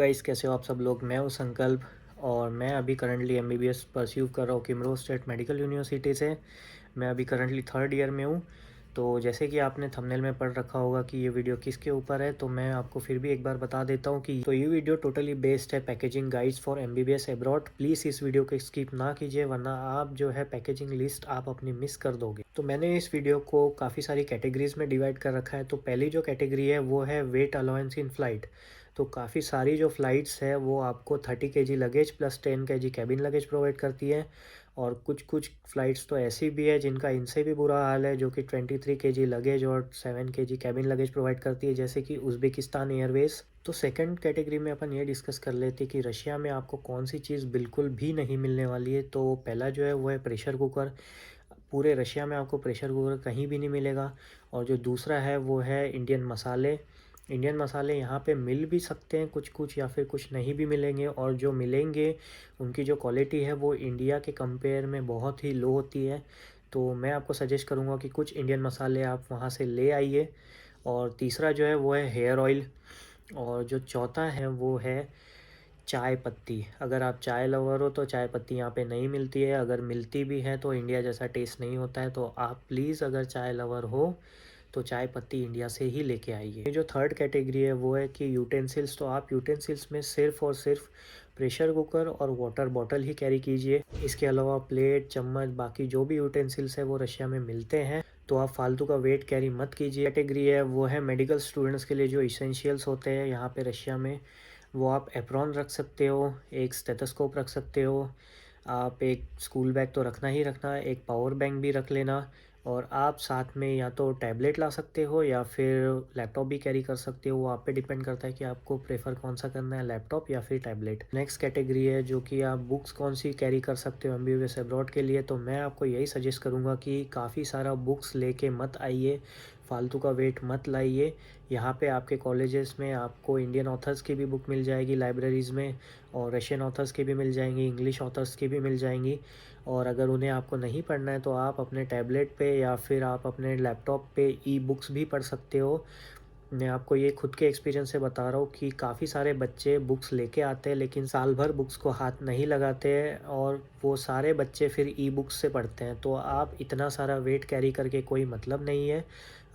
Guys, कैसे हो आप सब लोग। मैं हूं संकल्प और मैं अभी करंटली एमबीबीएस परस्यू कर रहा हूँ किमरो स्टेट मेडिकल यूनिवर्सिटी से। मैं अभी करंटली थर्ड ईयर में हूँ। तो जैसे कि आपने थंबनेल में पढ़ रखा होगा कि ये वीडियो किसके ऊपर है, तो मैं आपको फिर भी एक बार बता देता हूँ कि ये वीडियो टोटली बेस्ड है packaging guides for MBBS abroad. Please इस वीडियो को स्किप ना कीजिए, वरना आप जो है पैकेजिंग लिस्ट आप अपनी मिस कर दोगे। तो मैंने इस वीडियो को काफ़ी सारी कैटेगरीज में डिवाइड कर रखा है। तो पहली जो कैटेगरी है वो है वेट अलाउंस इन फ्लाइट। तो काफ़ी सारी जो फ़्लाइट्स है वो आपको 30 KG luggage plus 10 KG cabin luggage provide करती है। और कुछ कुछ फ़्लाइट्स तो ऐसी भी है जिनका इनसे भी बुरा हाल है, जो कि 23 केजी लगेज और 7 केजी कैबिन लगेज प्रोवाइड करती है, जैसे कि उज़्बेकिस्तान एयरवेज़। तो सेकंड कैटेगरी में अपन ये डिस्कस कर लेते हैं कि रशिया में आपको कौन सी चीज़ बिल्कुल भी नहीं मिलने वाली है। तो पहला जो है वो है प्रेशर कुकर। पूरे रशिया में आपको प्रेशर कुकर कहीं भी नहीं मिलेगा। और जो दूसरा है वो है इंडियन मसाले। इंडियन मसाले यहाँ पे मिल भी सकते हैं कुछ कुछ, या फिर कुछ नहीं भी मिलेंगे, और जो मिलेंगे उनकी जो क्वालिटी है वो इंडिया के कंपेयर में बहुत ही लो होती है। तो मैं आपको सजेस्ट करूँगा कि कुछ इंडियन मसाले आप वहाँ से ले आइए। और तीसरा जो है वो है हेयर ऑयल। और जो चौथा है वो है चाय पत्ती। अगर आप चाय लवर हो तो चाय पत्ती यहाँ पे नहीं मिलती है, अगर मिलती भी है तो इंडिया जैसा टेस्ट नहीं होता है। तो आप प्लीज़ अगर चाय लवर हो तो चाय पत्ती इंडिया से ही लेके आइए। ये जो थर्ड कैटेगरी है वो है कि यूटेंसिल्स। तो आप यूटेंसिल्स में सिर्फ़ और सिर्फ प्रेशर कुकर और वाटर बॉटल ही कैरी कीजिए। इसके अलावा प्लेट, चम्मच, बाकी जो भी यूटेंसिल्स है वो रशिया में मिलते हैं, तो आप फालतू का वेट कैरी मत कीजिए। कैटेगरी है वो है मेडिकल स्टूडेंट्स के लिए जो इसेंशियल्स होते हैं यहाँ पे रशिया में। वो आप एप्रॉन रख सकते हो, एक स्टेथोस्कोप रख सकते हो, आप एक स्कूल बैग तो रखना ही रखना, एक पावर बैंक भी रख लेना। और आप साथ में या तो टैबलेट ला सकते हो या फिर लैपटॉप भी कैरी कर सकते हो। वो आप पे डिपेंड करता है कि आपको प्रेफर कौन सा करना है, लैपटॉप या फिर टैबलेट। नेक्स्ट कैटेगरी है जो कि आप बुक्स कौन सी कैरी कर सकते हो एमबीबीएस अब्रॉड के लिए। तो मैं आपको यही सजेस्ट करूँगा कि काफ़ी सारा बुक्स लेके मत आइए, फालतू का वेट मत लाइए। यहाँ पे आपके कॉलेजेस में आपको इंडियन ऑथर्स की भी बुक मिल जाएगी लाइब्रेरीज़ में, और रशियन ऑथर्स की भी मिल जाएंगी, इंग्लिश ऑथर्स की भी मिल जाएंगी। और अगर उन्हें आपको नहीं पढ़ना है तो आप अपने टैबलेट पे या फिर आप अपने लैपटॉप पे ई बुक्स भी पढ़ सकते हो। मैं आपको ये खुद के एक्सपीरियंस से बता रहा हूँ कि काफ़ी सारे बच्चे बुक्स लेके आते हैं लेकिन साल भर बुक्स को हाथ नहीं लगाते हैं, और वो सारे बच्चे फिर ई बुक्स से पढ़ते हैं। तो आप इतना सारा वेट कैरी करके कोई मतलब नहीं है।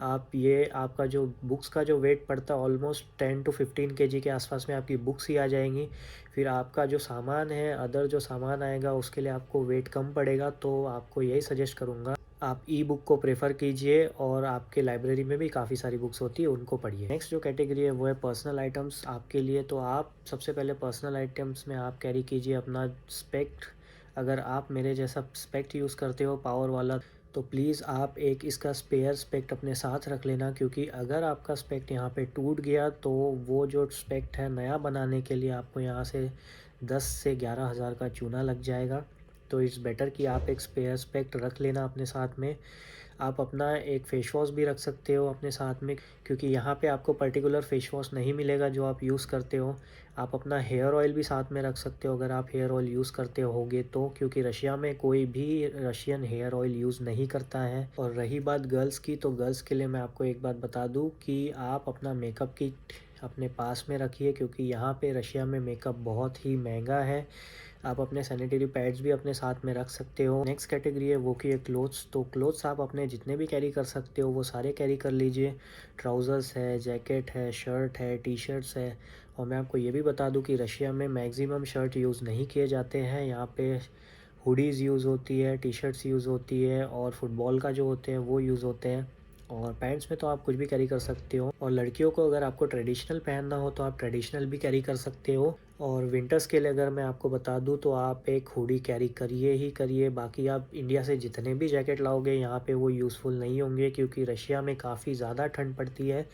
आप ये आपका जो बुक्स का जो वेट पड़ता है ऑलमोस्ट 10 to 15 केजी के आसपास में आपकी बुक्स ही आ जाएंगी। फिर आपका जो सामान है, अदर जो सामान आएगा, उसके लिए आपको वेट कम पड़ेगा। तो आपको यही सजेस्ट करूँगा, आप ई बुक को प्रेफर कीजिए, और आपके लाइब्रेरी में भी काफ़ी सारी बुक्स होती है, उनको पढ़िए। नेक्स्ट जो कैटेगरी है वो है पर्सनल आइटम्स आपके लिए। तो आप सबसे पहले पर्सनल आइटम्स में आप कैरी कीजिए अपना स्पेक्ट। अगर आप मेरे जैसा स्पेक्ट यूज़ करते हो पावर वाला, तो प्लीज़ आप एक इसका स्पेयर स्पेक्ट अपने साथ रख लेना, क्योंकि अगर आपका स्पेक्ट यहाँ पे टूट गया तो वो जो स्पेक्ट है नया बनाने के लिए आपको यहाँ से 10 से 11 हज़ार का चूना लग जाएगा। तो इट्स बेटर कि आप एक स्पेयर स्पेक्ट रख लेना अपने साथ में। आप अपना एक फ़ेस वॉश भी रख सकते हो अपने साथ में, क्योंकि यहाँ पे आपको पर्टिकुलर फ़ेस वॉश नहीं मिलेगा जो आप यूज़ करते हो। आप अपना हेयर ऑयल भी साथ में रख सकते हो अगर आप हेयर ऑयल यूज़ करते होगे तो, क्योंकि रशिया में कोई भी रशियन हेयर ऑयल यूज़ नहीं करता है। और रही बात गर्ल्स की, तो गर्ल्स के लिए मैं आपको एक बात बता दूँ कि आप अपना मेकअप किट अपने पास में रखिए, क्योंकि यहाँ पे रशिया में मेकअप बहुत ही महंगा है। आप अपने सैनिटरी पैड्स भी अपने साथ में रख सकते हो। नेक्स्ट कैटेगरी है वो कि है क्लोथ्स। तो क्लोथ्स आप अपने जितने भी कैरी कर सकते हो वो सारे कैरी कर लीजिए। ट्राउज़र्स है, जैकेट है, शर्ट है, टी शर्ट्स है। और मैं आपको ये भी बता दूं कि रशिया में मैक्सिमम शर्ट यूज़ नहीं किए जाते हैं। यहाँ पे हुडीज़ यूज़ होती है, टी शर्ट्स यूज़ होती है, और फुटबॉल का जो होते हैं वो यूज़ होते हैं। और पैंट्स में तो आप कुछ भी कैरी कर सकते हो। और लड़कियों को अगर आपको ट्रेडिशनल पहनना हो तो आप ट्रेडिशनल भी कैरी कर सकते हो। और विंटर्स के लिए अगर मैं आपको बता दूं तो आप एक हुडी कैरी करिए ही करिए। बाकी आप इंडिया से जितने भी जैकेट लाओगे यहाँ पे वो यूज़फुल नहीं होंगे, क्योंकि रशिया में काफ़ी ज़्यादा ठंड पड़ती है।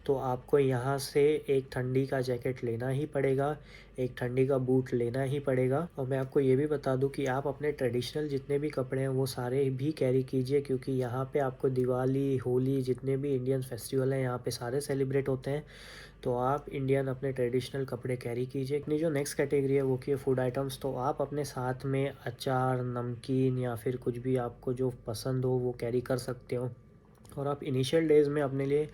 तो आपको यहाँ से एक ठंडी का जैकेट लेना ही पड़ेगा, एक ठंडी का बूट लेना ही पड़ेगा। और मैं आपको ये भी बता दूं कि आप अपने ट्रेडिशनल जितने भी कपड़े हैं वो सारे भी कैरी कीजिए, क्योंकि यहाँ पे आपको दिवाली, होली, जितने भी इंडियन फेस्टिवल हैं यहाँ पे सारे सेलिब्रेट होते हैं। तो आप इंडियन अपने ट्रेडिशनल कपड़े कैरी कीजिए। अपनी जो नेक्स्ट कैटेगरी है वो की फूड आइटम्स। तो आप अपने साथ में अचार, नमकीन या फिर कुछ भी आपको जो पसंद हो वो कैरी कर सकते हो। और आप इनिशियल डेज़ में अपने लिए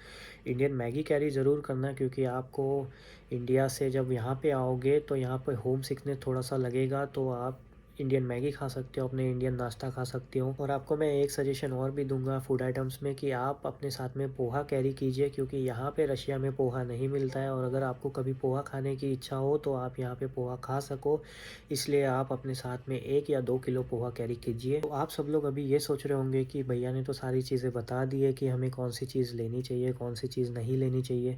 इंडियन मैगी कैरी ज़रूर करना, क्योंकि आपको इंडिया से जब यहाँ पे आओगे तो यहाँ पे होम सिकनेस थोड़ा सा लगेगा, तो आप इंडियन मैगी खा सकते हो, अपने इंडियन नाश्ता खा सकते हो। और आपको मैं एक सजेशन और भी दूंगा फूड आइटम्स में कि आप अपने साथ में पोहा कैरी कीजिए, क्योंकि यहाँ पे रशिया में पोहा नहीं मिलता है, और अगर आपको कभी पोहा खाने की इच्छा हो तो आप यहाँ पे पोहा खा सको, इसलिए आप अपने साथ में 1 या 2 किलो पोहा कैरी कीजिए। तो आप सब लोग अभी ये सोच रहे होंगे कि भैया ने तो सारी चीज़ें बता दी है कि हमें कौन सी चीज़ लेनी चाहिए, कौन सी चीज़ नहीं लेनी चाहिए,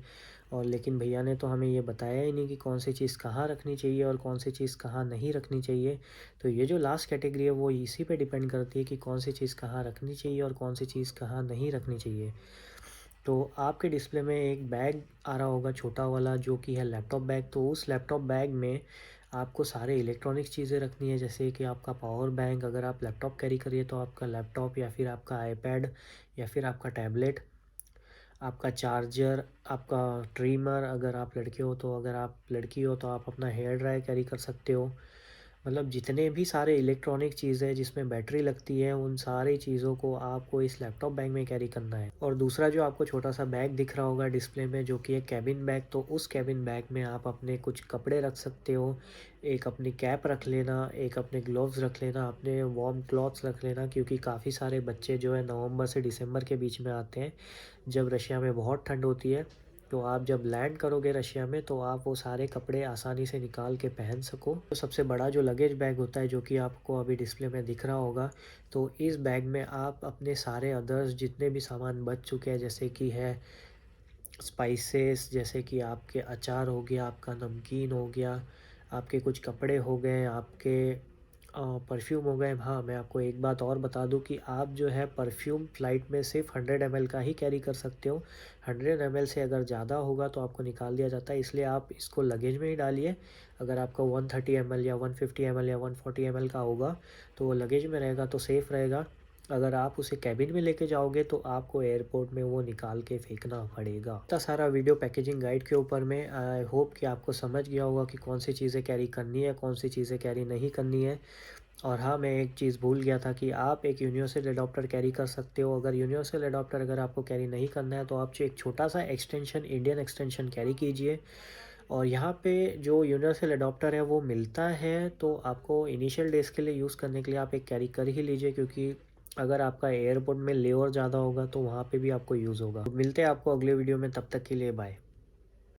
और लेकिन भैया ने तो हमें ये बताया ही नहीं कि कौन सी चीज़ कहाँ रखनी चाहिए और कौन सी चीज़ कहाँ नहीं रखनी चाहिए। तो ये जो लास्ट कैटेगरी है वो इसी पे डिपेंड करती है कि कौन सी चीज़ कहाँ रखनी चाहिए और कौन सी चीज़ कहाँ नहीं रखनी चाहिए। तो आपके डिस्प्ले में एक बैग आ रहा होगा छोटा वाला, जो कि है लैपटॉप बैग। तो उस लैपटॉप बैग में आपको सारे इलेक्ट्रॉनिक्स चीज़ें रखनी है, जैसे कि आपका पावर बैंक, अगर आप लैपटॉप कैरी करिए तो आपका लैपटॉप या फिर आपका आईपैड या फिर आपका टैबलेट, आपका चार्जर, आपका ट्रिमर अगर आप लड़के हो, तो अगर आप लड़की हो तो आप अपना हेयर ड्रायर कैरी कर सकते हो। मतलब जितने भी सारे इलेक्ट्रॉनिक चीज़ें जिसमें बैटरी लगती है, उन सारी चीज़ों को आपको इस लैपटॉप बैग में कैरी करना है। और दूसरा जो आपको छोटा सा बैग दिख रहा होगा डिस्प्ले में, जो कि है कैबिन बैग, तो उस कैबिन बैग में आप अपने कुछ कपड़े रख सकते हो, एक अपनी कैप रख लेना, एक अपने ग्लोव्स रख लेना, अपने वार्म क्लॉथ्स रख लेना, क्योंकि काफ़ी सारे बच्चे जो है नवंबर से दिसंबर के बीच में आते हैं, जब रशिया में बहुत ठंड होती है। तो आप जब लैंड करोगे रशिया में तो आप वो सारे कपड़े आसानी से निकाल के पहन सको। तो सबसे बड़ा जो लगेज बैग होता है, जो कि आपको अभी डिस्प्ले में दिख रहा होगा, तो इस बैग में आप अपने सारे अदर्स जितने भी सामान बच चुके हैं, जैसे कि है स्पाइसेस, जैसे कि आपके अचार हो गया, आपका नमकीन हो गया, आपके कुछ कपड़े हो गए, आपके परफ्यूम हो गए। हाँ, मैं आपको एक बात और बता दूं कि आप जो है परफ्यूम फ़्लाइट में सिर्फ 100 ml का ही कैरी कर सकते हो। 100 ml से अगर ज़्यादा होगा तो आपको निकाल दिया जाता है, इसलिए आप इसको लगेज में ही डालिए। अगर आपका 130 ml या 150 ml या 140 ml का होगा तो वो लगेज में रहेगा तो सेफ़ रहेगा। अगर आप उसे कैबिन में लेके जाओगे तो आपको एयरपोर्ट में वो निकाल के फेंकना पड़ेगा। इतना सारा वीडियो पैकेजिंग गाइड के ऊपर में, आई होप कि आपको समझ गया होगा कि कौन सी चीज़ें कैरी करनी है, कौन सी चीज़ें कैरी नहीं करनी है। और हाँ, मैं एक चीज़ भूल गया था कि आप एक यूनिवर्सल एडाप्टर कैरी कर सकते हो। अगर यूनिवर्सल एडाप्टर अगर आपको कैरी नहीं करना है तो आप एक छोटा सा एक्सटेंशन, इंडियन एक्सटेंशन कैरी कीजिए। और यहाँ पे जो यूनिवर्सल एडाप्टर है वो मिलता है, तो आपको इनिशियल डेज़ के लिए यूज़ करने के लिए आप एक कैरी कर ही लीजिए, क्योंकि अगर आपका एयरपोर्ट में लेवर ज़्यादा होगा तो वहाँ पे भी आपको यूज़ होगा। तो मिलते हैं आपको अगले वीडियो में, तब तक के लिए बाय।